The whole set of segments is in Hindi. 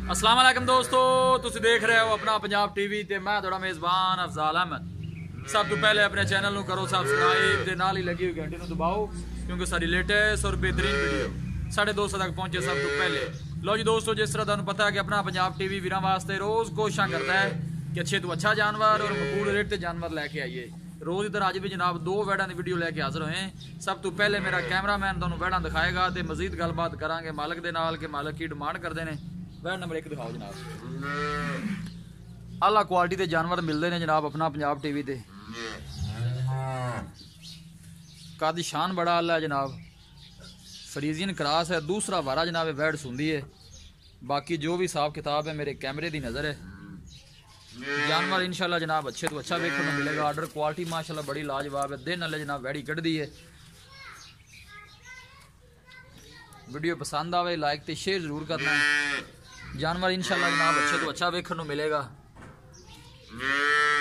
अस्सलाम वालेकुम दोस्तों, तुसी देख रहे हो अपना पंजाब टीवी ते मैं थोड़ा मेज़बान अफजाल अहमद। सब तो पहले अपने चैनल ਨੂੰ करो सब्सक्राइब ते नाल ही लगी हुई घंटी ਨੂੰ दबाओ क्योंकि सारी लेटेस्ट और बेहतरीन वीडियो 250 तक पहुंचे सब तो पहले। लो जी दोस्तों, जिस तरह तुहानू पता है कि अपना पंजाब टीवी वीरां वास्ते रोज़ कोशिश करता है कि अच्छे तो अच्छा जानवर और मकबूल रेट ते जानवर लैके आइए। रोज़ इधर अज भी जनाब 2 वैड़ा की वीडियो लैके हाजिर होए। सब तो पहले मेरा कैमरामैन तुहानू वैड़ा दिखाएगा तो मजीद गलबात करांगे मालक दे नाल कि मालक की डिमांड करते हैं। वैड़ नंबर 1 दिखाओ जनाब। आला क्वालिटी के जानवर मिलते हैं जनाब अपना पंजाब टीवी ते। कद शान बड़ा आला है जनाब, फ्रीजियन क्रॉस है, दूसरा वारा जनाब वैड़ सुंदी है। बाकी जो भी हिसाब किताब है मेरे कैमरे की नज़र है। जानवर इंशाल्लाह जनाब अच्छे तो अच्छा देखने को मिलेगा। आर्डर क्वालिटी माशाल्लाह बड़ी लाजवाब है। दिन वाले जनाब वैड़ी कढ़ दी है। वीडियो पसंद आवे लाइक तो शेयर जरूर करना है। जानवर इंशाल्लाह जनाब अच्छे तो अच्छा देखने को मिलेगा।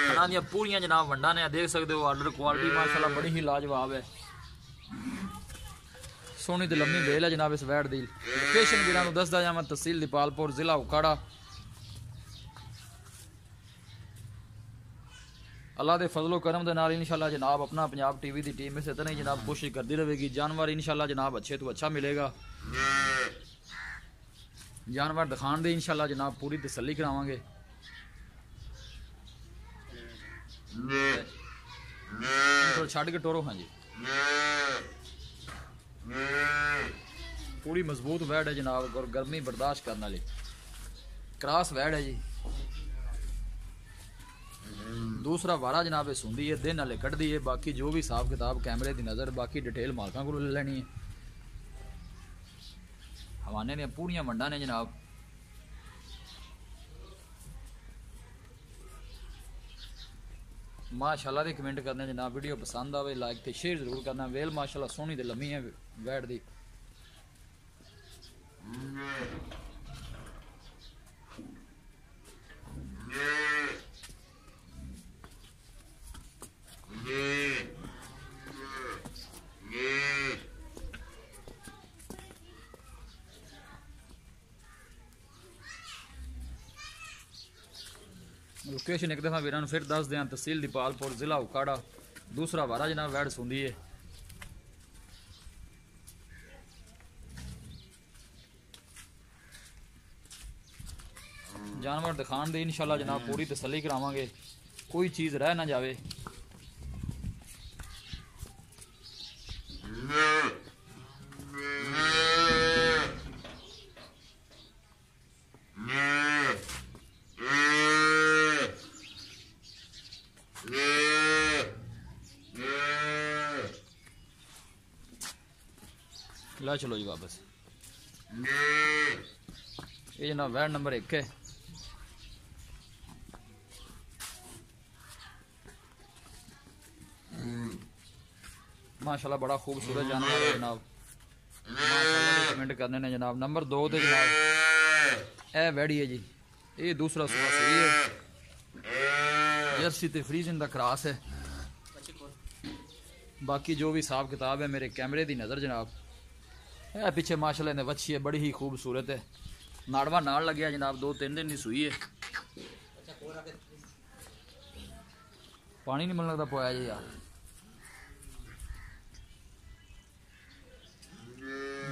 खाना दियां पूरियां जनाब वंडा ने देख सकते हो। आर्डर क्वालिटी माशाल्लाह बड़ी ही लाजवाब है। सोहनी तो लम्मी वेल है जनाब इस वैड़ दी। लोकेशन वीरां नूं दसदा जावां, तहसील दीपालपुर, जिला उकाड़ा। अल्लाह के फजलो करम दे नाल इंशाल्लाह जनाब अपना पंजाब टीवी की टीम इस तरह ही जनाब कोशिश करती रहेगी। जानवर इंशाल्लाह जनाब अच्छे तो अच्छा मिलेगा। जानवर दिखाने दे इंशाल्लाह जनाब पूरी तसल्ली करावांगे। छड़ के टोरो। हाँ जी, पूरी मजबूत वैड़ है जनाब और गर्मी बर्दाश्त करने वाली क्रॉस वैड़ है जी। दूसरा वारा जनाब सुंदी है, दिन वाले कढ़ दी है। बाकी जो भी हिसाब किताब कैमरे की नज़र, बाकी डिटेल मालकों को ले लेनी है। हवाने ने पूरियां वंडा ने जनाब। माशाल्लाह दे कमेंट करने जनाब। वीडियो पसंद आवे लाइक ते शेयर जरूर करना। वेल माशाल्लाह सोहनी ते लम्मी है वैड़ दी। लोकेशन एक दफ़ा वीरां फिर दस दें, तहसील दीपालपुर, जिला उकाड़ा। दूसरा वारा जनाब वैड़ सुंदी है। जानवर दिखाने दे इंशाल्लाह जनाब पूरी तसल्ली करावांगे, कोई चीज़ रह ना जावे। ला चलो जी वापस। ये जनाब वैड़ नंबर 1 है। माशाल्लाह बड़ा खूबसूरत जानवर है जनाब। माशाल्लाह कमेंट करने ने जनाब। नंबर 2 ते जनाब ए वैड़ी है जी। ये दूसरा सुबह सही है। जर्सी ते फ्रीजियन दा क्रॉस है। बाकी जो भी हिसाब किताब है मेरे कैमरे की नज़र जनाब। है पीछे माशाल्लाह ने वच्छी है, बड़ी ही खूबसूरत है। नाड़वा नाल लगे जनाब, 2-3 दिन की सुई है। पानी नहीं मन लगता पोया जी यार।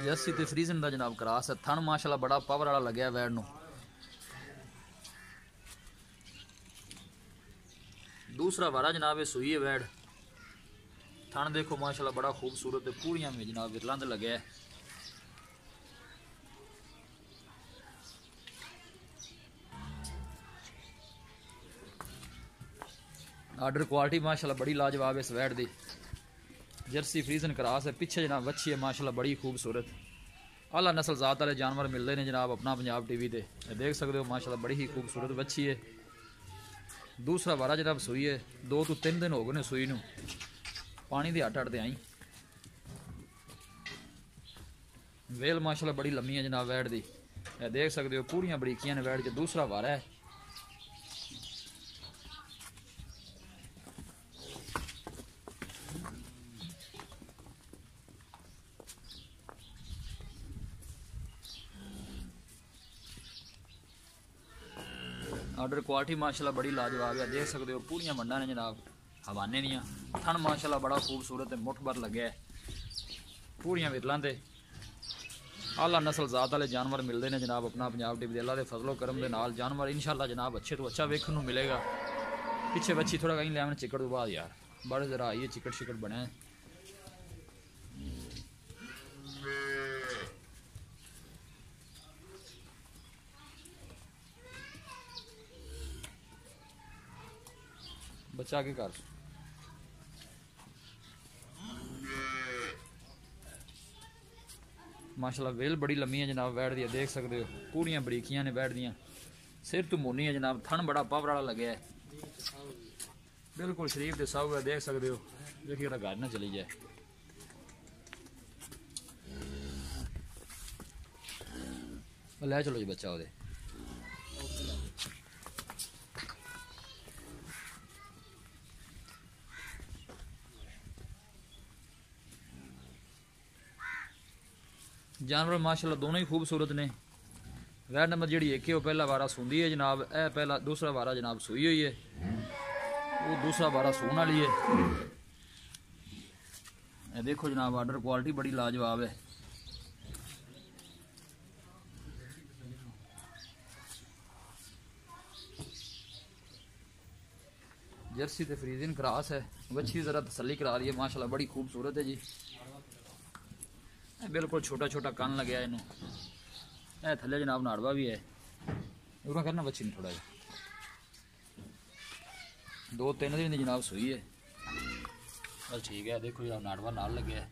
जर्सी ते फ्रीजन का जनाब क्रॉस है। थन माशाल्लाह बड़ा पावर वाला लगे वैड़ नूं। दूसरा वारा जनाब ये सुई है वैड़। थन देखो माशाल्लाह बड़ा खूबसूरत है। पूरियां में जनाब विरलंद लगे है। आर्डर क्वालिटी माशाल्लाह बड़ी लाजवाब है इस वैड़ दी। जर्सी फ्रीजन क्रॉस है। पीछे जनाब वच्छी है माशाल्लाह बड़ी खूबसूरत। आला नस्ल जात वाले जानवर मिलते हैं जनाब अपना पंजाब टीवी ते। देख सकते हो माशाल्लाह बड़ी ही खूबसूरत वच्छी है। दूसरा वारा जनाब सुई है। 2-3 दिन हो गए ने सुई नूं। पानी दी हट हटते आई। वेल माशाल्लाह बड़ी लम्मी है जनाब वैड़ दी। देख सकते हो पूरियां बरीकियां ने वैड़ के। दूसरा वारा है। आर्डर क्वालिटी माशाल्लाह बड़ी लाजवाब है, देख सकते हो पूरियां मंडा ने जनाब, हवाने दियां। थन माशाल्लाह बड़ा खूबसूरत है, मुठ भर लगे पूरियां विरलां ते आला नस्ल जात वाले जानवर मिलते हैं जनाब अपना पंजाब टीवी अल्लाह के फजलो करम के नाल जानवर इंशाल्लाह जनाब अच्छे तो अच्छा वेखने को मिलेगा। पिछे बच्ची थोड़ा कहीं लैमन चिकड़ तो बाद यार बड़े जरा आइए चिकड़ शिकड़ बने बच्चा के कर माशाल्लाह वेल बड़ी लम्मी है जनाब, बैठ दी देख सकते हो पूरियां बरीकियां ने बैठ दियां, सिर तो मोनी है जनाब, थन बड़ा पावर वाला लगे है, बिल्कुल शरीफ के सब है, देख सकते हो देखिए घर ना चली जाए। ले चलो जी बच्चा ओदे जानवर माशाल्लाह दोनों ही खूबसूरत ने। वैड नंबर जी एक है पहला वारा सूंदी है जनाब, ए पहला दूसरा वारा जनाब सूई हुई है, वो दूसरा वारा सून वाली है। देखो जनाब आर्डर क्वालिटी बड़ी लाजवाब है। जर्सी ते फ्रीजियन क्रॉस है, बच्ची जरा तसल्ली करा रही है माशाल्लाह बड़ी खूबसूरत है जी, बिल्कुल छोटा छोटा कान लगे इन थले जनाब नाड़वा भी है, उरा करना बच्ची ने थोड़ा जिहा 2-3 दिन जनाब सूई है बस ठीक है। देखो जनाब नाड़वा नाल लगे है,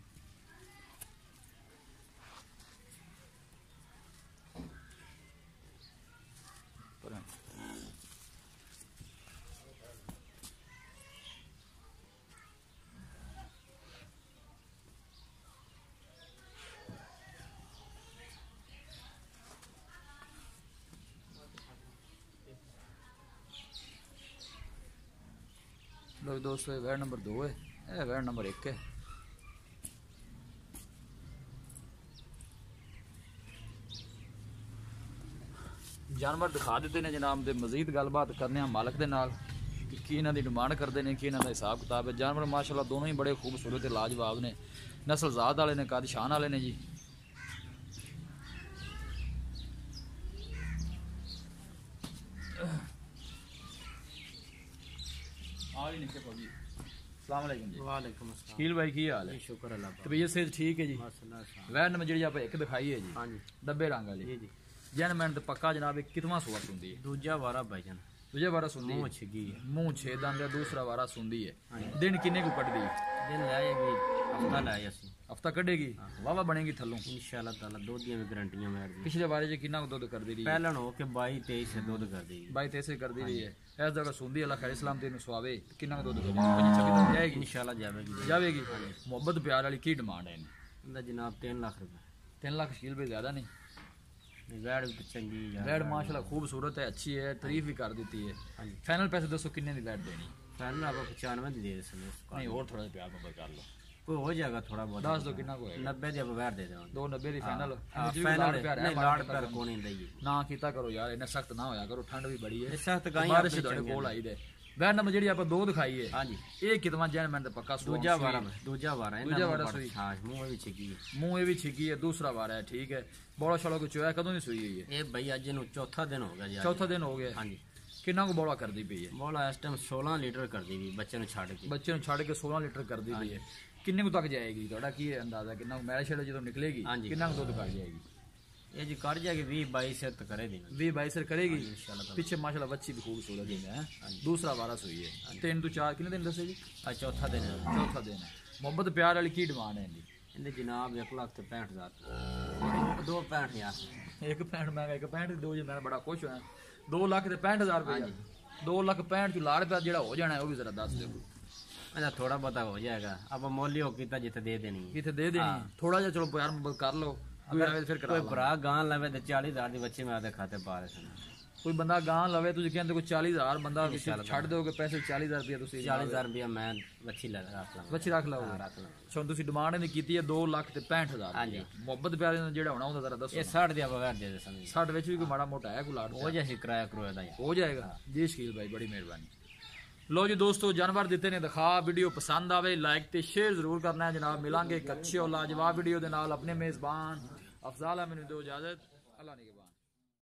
लो दोस्तों वैड नंबर 2 है, यह वैड नंबर 1 है। जानवर दिखा देते हैं जनाब, दे मजीद गलबात करने मालक के नाल कि इन्हों की डिमांड करते हैं, कि इन्हों का हिसाब किताब है। जानवर माशाल्लाह दोनों ही बड़े खूबसूरत लाजवाब ने, नस्ल जात वाले ने, कद शान वाले ने जी। शकील भाई की हाल है? शुक्र अल्लाह, तबीयत से ठीक है जी। वैड नंबर जी आप एक दिखाई है जी, डब्बे रंग वाली जैन मैंने पक्का जनाब कितवा सुआ सुनती है? दूजा वारा भाईजान, दूजा वारा सुनदी मुंह छिगी है, मुंह 6 दंद, दूसरा वारा सुनदी है। दिन किन्ने को कटदी? दिन लाएगी हफ्ता लाया सी, हफ्ता कटेगी वावा बनेगी थल्लों इंशाल्लाह ताला। दूध दी गारंटियां मैं दी। पिछले बारे जे किन्ना दूध कर दी रही है? पहलन हो के 22-23 से दूध कर दी, 22-23 से कर दी रही है। इस जगह सुनदी अल्लाह खैर इस्लाम तेन सुआवे किन्ना दूध कर दी? 25-26 जाएगी इंशाल्लाह, जावेगी जावेगी। मोहब्बत प्यार वाली की डिमांड है इनदा जनाब? 3 लाख रुपए। 3 लाख शकील भाई ज्यादा नहीं? वैड भी चंगी है, वैड माशाल्लाह खूबसूरत है, अच्छी है, तारीफ भी कर देती है। फाइनल पैसे दसो किन्ने दी वैड देनी? फाइनल आप 95 दे दे सकते नहीं और थोड़ा प्यार में कर लो, कोई हो जाएगा थोड़ा बहुत। दस दो कितना को है? 90 दी आप वैड दे देवां, 290 दी फाइनल। फाइनल नहीं लाड़ प्यार को नहीं दई ना कीता करो यार, इन्ना सख्त ना होया करो, ठंड भी बड़ी है, सख्त गाई बारिश थोड़े कोल आई दे। वैड नंबर जी आप 2 दिखाई है। हां जी, ये कितना जैन मैंने पक्का दूजा वारा है, दूजा सुई, हां मुंह भी छिकी है, मुंह ये भी छिकी है, दूसरा वारा है ठीक है। बड़ा छड़ा को चोया कदों दी सुई हुई है? ये भाई अज नु चौथा दिन हो गया जी, चौथा दिन हो गया। हां जी। किन्ना को बड़ा करदी पई है? बोला इस टाइम 16 लीटर कर दी भी बच्चे नु छाड़ के, बच्चे नु छाड़ के 16 लीटर कर दी पई है। किन्ने को तक जाएगी थोड़ा की अंदाजा? किन्ना मैल छेड़ जो निकलेगी किन्ना को दूध कर जाएगी? ये जी कर जाएगी 20-22 से तो करे देना, 20-22 से करेगी इंशाल्लाह। पीछे माशाल्लाह बच्ची भी खूबसूरत है, दूसरा वारा सुई है। 3 तो 4 कितने दिन दसे जी? आज चौथा दिन है, चौथा दिन है। मोहब्बत प्यार वाली की डिमांड है इनकी? इनके जनाब 1,65,000, 2,65,000 यार, 1,65,000 महंगा, 1,65,000 दो जी। मैं बड़ा खुश हुआ 2,65,000 रुपये। 2,65,000 लाड़ रुपया जो हो जाना है वो भी जरा दस दो। अच्छा थोड़ा बहुत हो जाएगा, अब मोली हो कितना जिते दे देनी, कितने दे देनी? थोड़ा जा चलो प्यार मोहब्बत कर लो, कोई आवे फिर करा कोई भरा गां लवे तो 40,000 दी बच्ची मैं आदे खाते पा रहे सन कोई बंदा गां लवे तुझे कहते कोई 40,000 बंदा छड़ दोगे पैसे 40,000 रुपया तुसी 40,000 रुपया मैं बच्ची रख लांगा बच्ची रख लाओगे रख लांगा ਸੋ ਤੁਸੀਂ ਡਿਮਾਂਡ ਇਹਦੀ ਕੀਤੀ ਹੈ 2,65,000 ਹਾਂਜੀ ਮੁਹੱਬਤ ਪਿਆਰੇ ਨਾਲ ਜਿਹੜਾ ਹੋਣਾ ਉਹਦਾ ਜ਼ਰਾ ਦੱਸੋ ਇਹ 60 ਦੇ ਬਗੈਰ ਦੇ ਦੇ ਸਮਝ 60 ਵਿੱਚ ਵੀ ਕੋਈ ਮਾੜਾ ਮੋਟਾ ਹੈ ਕੋਈ ਲਾੜ ਹੋ ਜਾਏ ਕਿਰਾਇਆ ਕਰੋਏ ਦਾ ਹੋ ਜਾਏਗਾ ਜੀ ਸ਼ਕੀਲ ਭਾਈ ਬੜੀ ਮਿਹਰਬਾਨੀ ਲੋ ਜੀ ਦੋਸਤੋ ਜਾਨਵਰ ਦਿੱਤੇ ਨੇ ਦਿਖਾ ਵੀਡੀਓ ਪਸੰਦ ਆਵੇ ਲਾਈਕ ਤੇ ਸ਼ੇਅਰ ਜ਼ਰੂਰ ਕਰਨਾ ਹੈ ਜਨਾਬ ਮਿਲਾਂਗੇ ਇੱਕ ਅੱਛੀ ਔਰ ਲਾਜਵਾਬ ਵੀਡੀਓ ਦੇ ਨਾਲ ਆਪਣੇ ਮੇਜ਼ਬਾਨ ਅਫਜ਼ਾਲ ਹੈ ਮੈਨੂੰ ਦਿਓ ਇਜਾਜ਼ਤ ਅੱਲਾ ਨਿਗਹਿਬਾਨ